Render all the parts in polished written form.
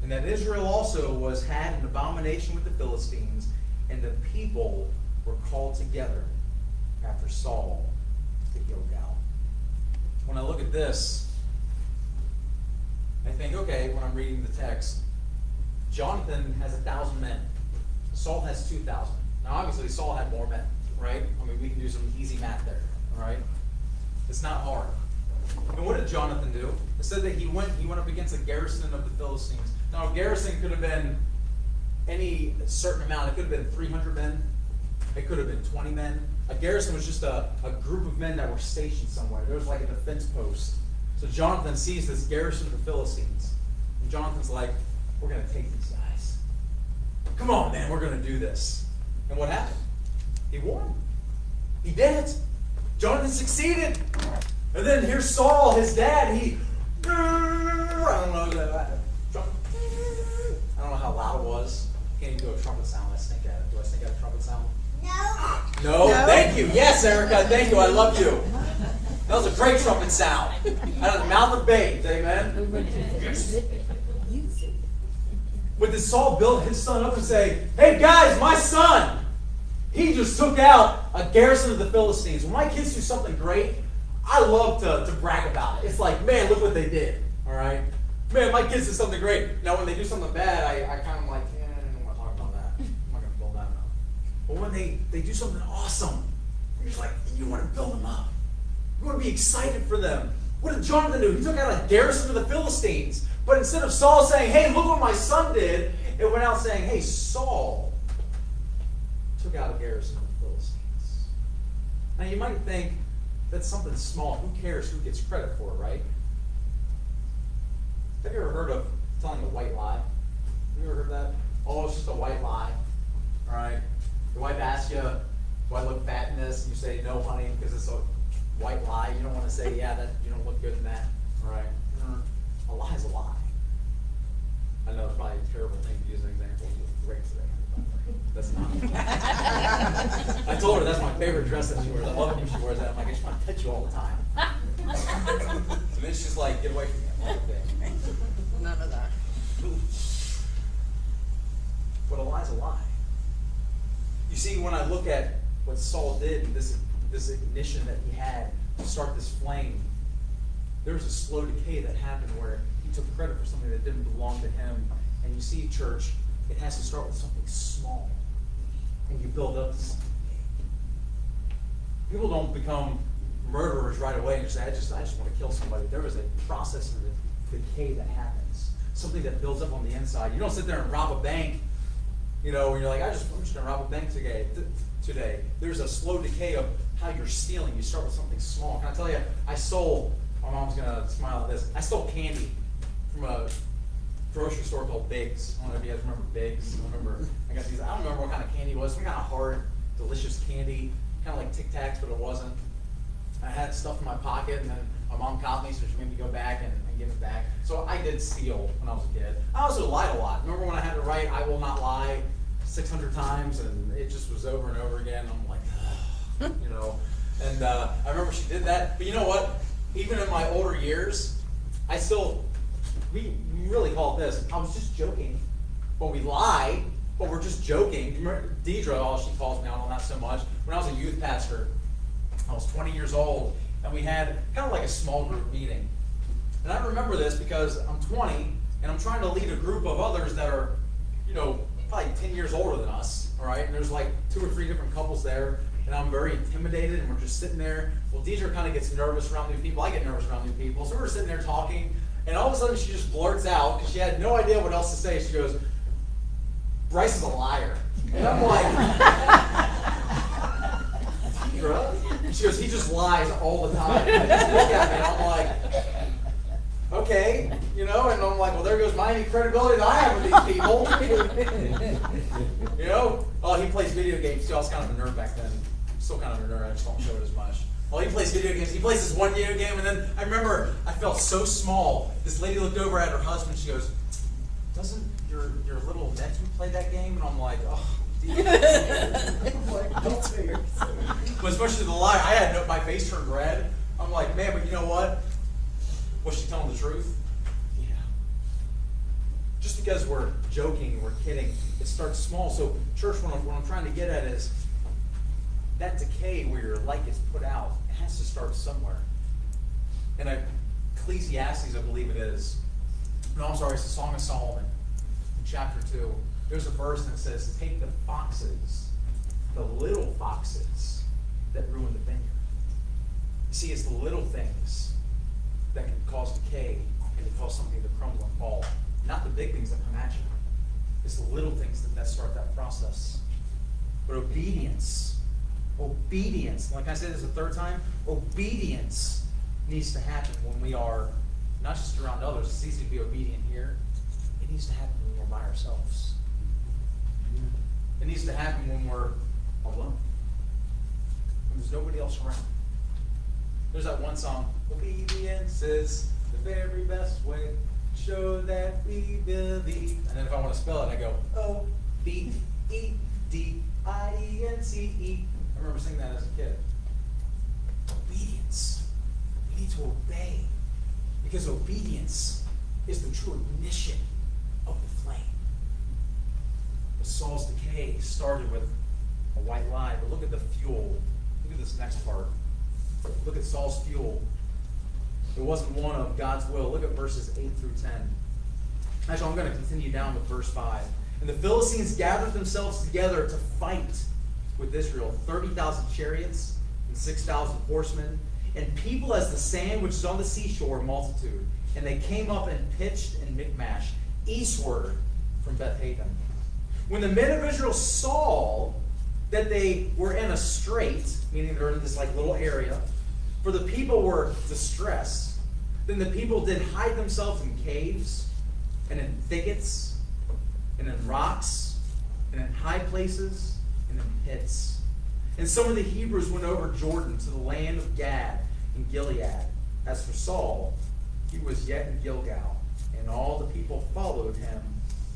And that Israel also had an abomination with the Philistines, and the people were called together after Saul to Gilgal. When I look at this, I think, okay, when I'm reading the text, Jonathan has 1,000 men. Saul has 2,000. Now, obviously, Saul had more men, right? I mean, we can do some easy math there, all right? It's not hard. And what did Jonathan do? It said that he went up against a garrison of the Philistines. Now, a garrison could have been any certain amount. It could have been 300 men. It could have been 20 men. A garrison was just a group of men that were stationed somewhere. There was like a defense post. So Jonathan sees this garrison of the Philistines. And Jonathan's like, we're going to take these guys. Come on, man, we're going to do this. And what happened? He won. He did. Jonathan succeeded. And then here's Saul, his dad. I don't know how loud it was. Can't even do a trumpet sound. I stink at it. Do I stink at a trumpet sound? No. Thank you. Yes, Erica. Thank you. I love you. That was a great trumpet sound. Out of the mouth of babes. Amen. But did Saul build his son up and say, hey guys, my son, he just took out a garrison of the Philistines. When my kids do something great, I love to brag about it. It's like, man, look what they did. All right? Man, my kids did something great. Now, when they do something bad, I kind of like, I don't want to talk about that. I'm not going to build that up. But when they do something awesome, you're just like, you want to build them up. You want to be excited for them. What did Jonathan do? He took out a garrison of the Philistines. But instead of Saul saying, hey, look what my son did, it went out saying, hey, Saul took out a garrison of the Philistines. Now, you might think that's something small. Who cares who gets credit for it, right? Have you ever heard of telling a white lie? Have you ever heard that? Oh, it's just a white lie. All right? Your wife asks you, do I look fat in this? And you say, no, honey, because it's a white lie. You don't want to say, yeah, that you don't look good in that. All right? A lie is a lie. I know it's probably a terrible thing to use an example with Rick today. That's not. I told her that's my favorite dress that she wears. I love it when she wears that. I'm like, I just want to touch you all the time. And then she's like, get away from me. I'm like, None of that. But a lie's a lie. You see, when I look at what Saul did and this ignition that he had to start this flame, there was a slow decay that happened where he took credit for something that didn't belong to him. And you see, church, it has to start with something small. And you build up to something big. People don't become murderers right away and just say, I just want to kill somebody. There is a process of decay that happens. Something that builds up on the inside. You don't sit there and rob a bank, and you're like, I'm just going to rob a bank today. There's a slow decay of how you're stealing. You start with something small. Can I tell you, my mom's going to smile at this, I stole candy from a grocery store called Biggs. I don't know if you guys remember Biggs. I don't remember what kind of candy it was. Some kind of hard, delicious candy. Kind of like Tic Tacs, but it wasn't. I had stuff in my pocket, and then my mom caught me, so she made me go back and give it back. So I did steal when I was a kid. I also lied a lot. Remember when I had to write I will not lie 600 times, and it just was over and over again. I'm like, And I remember she did that. But you know what? Even in my older years, we really call it this. I was just joking. But we lie, but we're just joking. Remember Deidre, she calls me out on that so much. When I was a youth pastor, I was 20 years old, and we had kind of like a small group meeting. And I remember this because I'm 20, and I'm trying to lead a group of others that are, probably 10 years older than us, all right? And there's like 2 or 3 different couples there, and I'm very intimidated, and we're just sitting there. Well, Deidre kind of gets nervous around new people. I get nervous around new people. So we're sitting there talking, and all of a sudden she just blurts out, because she had no idea what else to say. She goes, Bryce is a liar. And I'm like, Deidre? She goes, he just lies all the time. I just look at me, and I'm like, okay, and I'm like, well, there goes my credibility that I have with these people. Oh, he plays video games too. I was kind of a nerd back then. I'm still kind of a nerd. I just don't show it as much. Well, he plays video games. He plays this one video game, and then I remember I felt so small. This lady looked over at her husband. She goes, doesn't your little nephew play that game? And I'm like, oh, but especially the lie, I had my face turned red. I'm like, man, but you know what? Was she telling the truth? Yeah. Just because we're joking, we're kidding, it starts small. So church, what I'm trying to get at is that decay where your light gets put out, it has to start somewhere. And Ecclesiastes, I believe it is. No, I'm sorry, it's the Song of Solomon. In chapter 2, there's a verse that says, take the foxes, the little foxes that ruin the vineyard. You see, it's the little things that can cause decay and to cause something to crumble and fall. Not the big things that come at you. It's the little things that start that process. But obedience, like I said this the third time, obedience needs to happen when we are not just around others. It's easy to be obedient here. It needs to happen when we're by ourselves. It needs to happen when we're alone. When there's nobody else around. There's that one song, obedience is the very best way to show that we believe. And then if I want to spell it, I go, O-B-E-D-I-E-N-C-E. I remember singing that as a kid. Obedience. We need to obey. Because obedience is the true ignition of the flame. But Saul's decay started with a white lie. But look at the fuel. Look at this next part. Look at Saul's fuel. It wasn't one of God's will. Look at verses 8 through 10. Actually, I'm going to continue down with verse 5. And the Philistines gathered themselves together to fight with Israel. 30,000 chariots and 6,000 horsemen, and people as the sand which is on the seashore, multitude. And they came up and pitched in Michmash, eastward from Beth-Haven. When the men of Israel saw that they were in a strait, meaning they're in this like little area, for the people were distressed, then the people did hide themselves in caves, and in thickets, and in rocks, and in high places, and in pits. And some of the Hebrews went over Jordan to the land of Gad and Gilead. As for Saul, he was yet in Gilgal, and all the people followed him.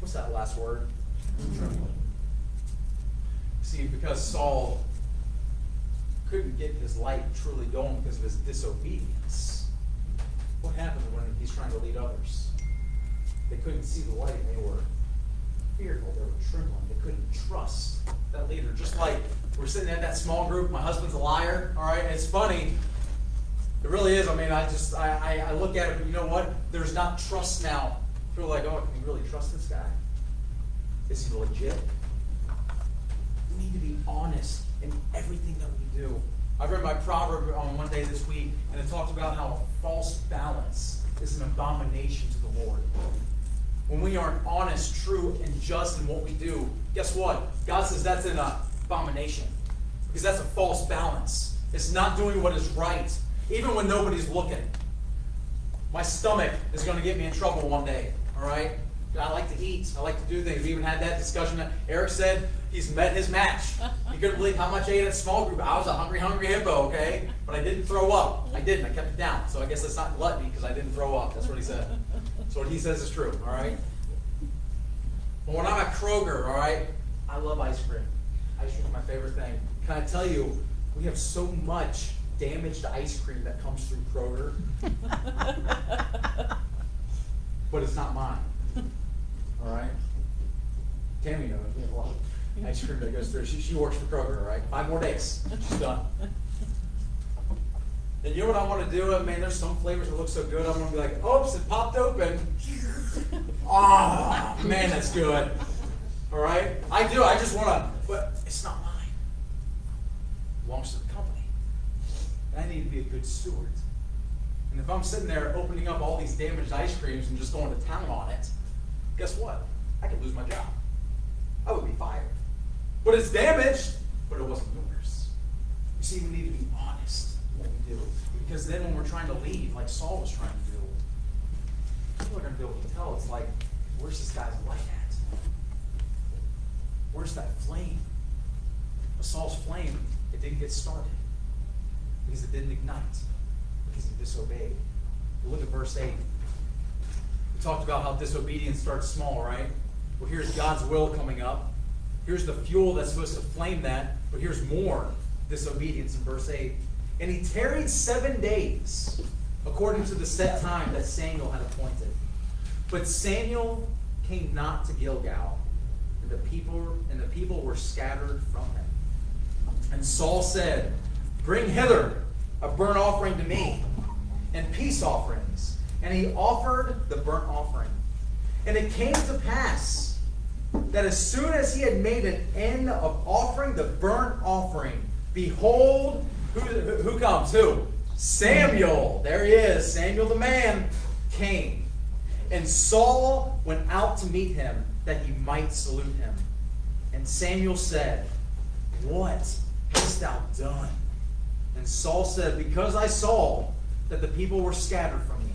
What's that last word? Trembling. See, because Saul couldn't get his light truly going because of his disobedience, what happens when he's trying to lead others? They couldn't see the light, and they were fearful, they were trembling, they couldn't trust that leader. Just like we're sitting at that small group, my husband's a liar, all right? It's funny. It really is. I mean, I look at it, but you know what? There's not trust now. People are like, oh, can you really trust this guy? Is he legit? We need to be honest in everything that we do. I read my proverb on one day this week, and it talked about how a false balance is an abomination to the Lord. When we aren't honest, true, and just in what we do, guess what? God says that's an abomination. Because that's a false balance. It's not doing what is right, even when nobody's looking. My stomach is going to get me in trouble one day, all right? I like to eat. I like to do things. We even had that discussion. Eric said he's met his match. He couldn't believe how much I ate at a small group. I was a hungry hippo, okay? But I didn't throw up. I didn't. I kept it down. So I guess that's not gluttony because I didn't throw up. That's what he said. So what he says is true, all right? But when I'm at Kroger, all right, I love ice cream. Ice cream is my favorite thing. Can I tell you, we have so much damaged ice cream that comes through Kroger. But it's not mine. All right? Tammy knows. We have a lot of ice cream that goes through. She works for Kroger, all right? 5 more days. She's done. And you know what I want to do? Man, there's some flavors that look so good. I'm going to be like, oops, it popped open. Oh, man, that's good. All right? I do. I just want to, but it's not mine. It belongs to the company. And I need to be a good steward. And if I'm sitting there opening up all these damaged ice creams and just going to town on it, guess what? I could lose my job. I would be fired. But it's damaged, but it wasn't yours. You see, we need to be honest in what we do. Because then when we're trying to leave, like Saul was trying to do, people are going to be able to tell. It's like, where's this guy's light at? Where's that flame? But Saul's flame, it didn't get started. Because it didn't ignite. Because he disobeyed. Look at verse 8. We talked about how disobedience starts small, right? Well, here's God's will coming up. Here's the fuel that's supposed to flame that. But here's more disobedience in verse 8. And he tarried 7 days, according to the set time that Samuel had appointed. But Samuel came not to Gilgal, and the people were scattered from him. And Saul said, bring hither a burnt offering to me, and peace offerings. And he offered the burnt offering. And it came to pass that as soon as he had made an end of offering the burnt offering, behold, who comes? Who? Samuel. There he is. Samuel the man came. And Saul went out to meet him, that he might salute him. And Samuel said, what hast thou done? And Saul said, because I saw that the people were scattered from me,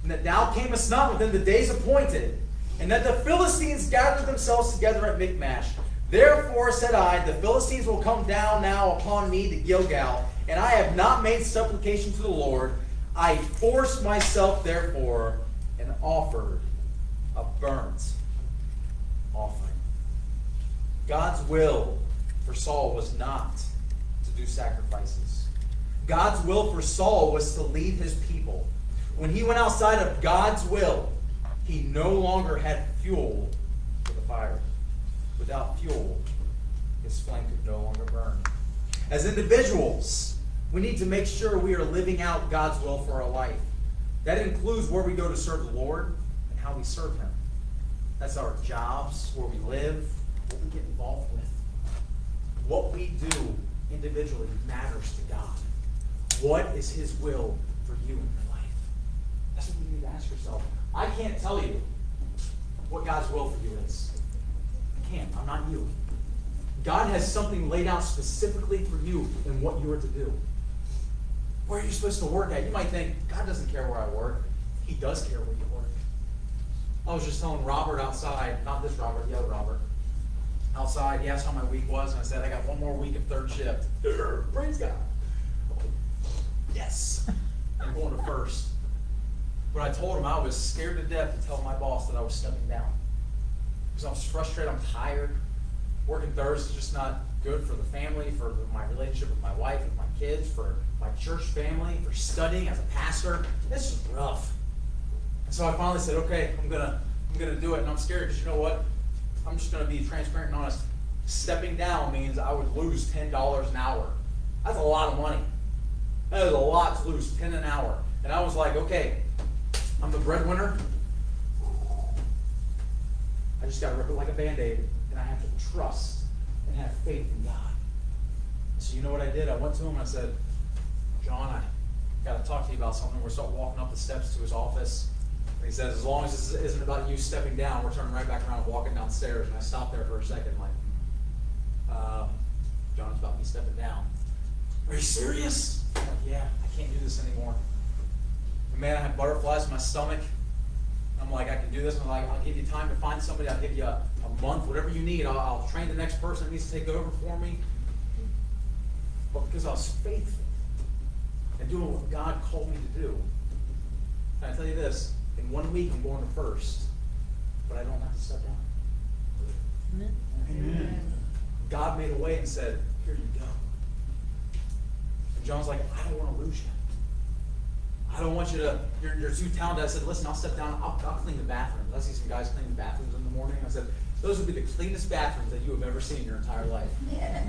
and that thou camest not within the days appointed, and that the Philistines gathered themselves together at Michmash. Therefore said I, the Philistines will come down now upon me to Gilgal, and I have not made supplication to the Lord. I forced myself therefore, and offered a burnt offering. God's will for Saul was not to do sacrifices. God's will for Saul was to lead his people. When he went outside of God's will, he no longer had fuel for the fire. Without fuel, his flame could no longer burn. As individuals, we need to make sure we are living out God's will for our life. That includes where we go to serve the Lord and how we serve Him. That's our jobs, where we live, what we get involved with. What we do individually matters to God. What is His will for you in your life? That's what you need to ask yourself. I can't tell you what God's will for you is. I can't. I'm not you. God has something laid out specifically for you and what you are to do. Where are you supposed to work at? You might think, God doesn't care where I work. He does care where you work. I was just telling Robert outside, not this Robert, the other Robert, outside, he asked how my week was, and I said, I got one more week of third shift. Praise God. Yes. I'm going to first. But I told him I was scared to death to tell my boss that I was stepping down. Because I was frustrated, I'm tired. Working thirds is just not good for the family, for my relationship with my wife, with my kids, for my church family, for studying as a pastor. This is rough. And so I finally said, okay, I'm gonna do it. And I'm scared because you know what? I'm just gonna be transparent and honest. Stepping down means I would lose $10 an hour. That's a lot of money. That is a lot to lose, 10 an hour. And I was like, okay, I'm the breadwinner. I just gotta rip it like a Band-Aid, and I have to trust and have faith in God. So you know what I did? I went to him and I said, John, I got to talk to you about something. We're starting walking up the steps to his office. And he says, as long as this isn't about you stepping down, we're turning right back around and walking downstairs. And I stopped there for a second, like, John, it's about me stepping down. Are you serious? I'm like, yeah, I can't do this anymore. And man, I have butterflies in my stomach. I'm like, I can do this. I'm like, I'll give you time to find somebody. I'll give you a month, whatever you need. I'll train the next person that needs to take over for me. But because I was faithful and doing what God called me to do, can I tell you this? In 1 week, I'm going to first, but I don't have to step down. Amen. God made a way and said, here you go. And John's like, I don't want to lose you. I don't want you to, you're too talented. I said, listen, I'll step down. I'll clean the bathrooms. I see some guys cleaning the bathrooms in the morning. I said, those would be the cleanest bathrooms that you have ever seen in your entire life. Yeah.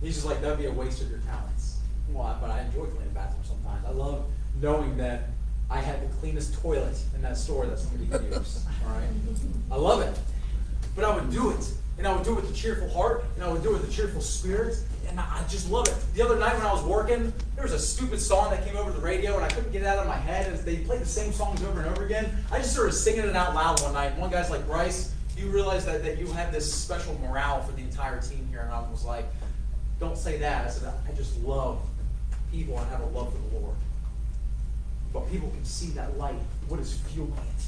He's just like, that'd be a waste of your talents. Well, but I enjoy cleaning the bathrooms sometimes. I love knowing that I had the cleanest toilet in that store that somebody could use. All right? I love it. But I would do it. And I would do it with a cheerful heart. And I would do it with a cheerful spirit. And I just love it. The other night when I was working, there was a stupid song that came over the radio, and I couldn't get it out of my head. And they played the same songs over and over again. I just started singing it out loud one night. One guy's like, Bryce, you realize that you have this special morale for the entire team here? And I was like, don't say that. I said, I just love people and have a love for the Lord. But people can see that light. What is fueling it?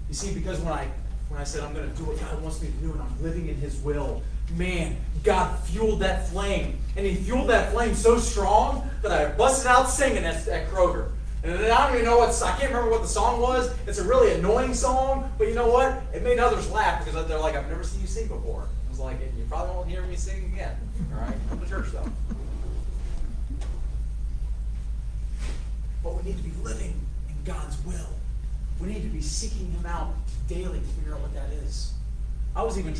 You see, because when I said I'm going to do what God wants me to do and I'm living in His will, man, God fueled that flame. And He fueled that flame so strong that I busted out singing at Kroger. And I don't even know I can't remember what the song was. It's a really annoying song, but you know what? It made others laugh because they're like, I've never seen you sing before. I was like, you probably won't hear me sing again. All right? Come to church, though. But we need to be living in God's will. We need to be seeking Him out daily to figure out what that is. I was even trying